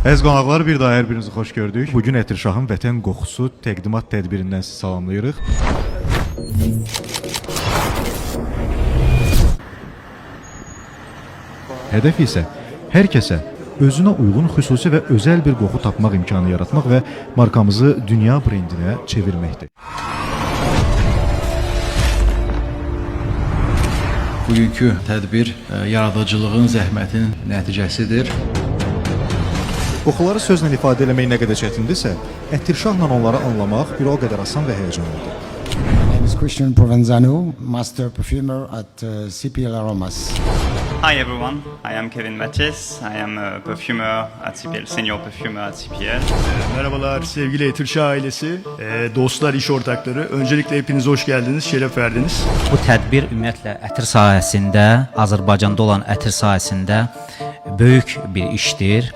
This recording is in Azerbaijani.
Əziz qonaqlar, bir daha hər birinizi xoş gördük. Bugün Ətirşahın Vətən Qoxusu təqdimat tədbirindən sizi salamlayırıq. Hədəf isə hər kəsə özünə uyğun xüsusi və özəl bir qoxu tapmaq imkanı yaratmaq və markamızı dünya brendinə çevirməkdir. Bugünkü tədbir yaradıcılığın, zəhmətin nəticəsidir. Qoxuları sözlə ifadə eləmək nə qədər çətindirsə, Ətirşahla onları anlamaq bir o qədər asan və həyəcanlıdır. My name is Christian Provenzano, Master Perfumer at CPL Aromas. Hi everyone, I am Kevin Matches. I am a perfumer at CPL, senior perfumer at CPL. Merhabalar sevgili Ətirşah ailesi, dostlar, iş ortakları. Öncelikle hepiniz hoş geldiniz, şeref verdiniz. Bu tədbir ümumiyyətlə ətir sahəsində, Azərbaycanda olan ətir sahəsində böyük bir işdir.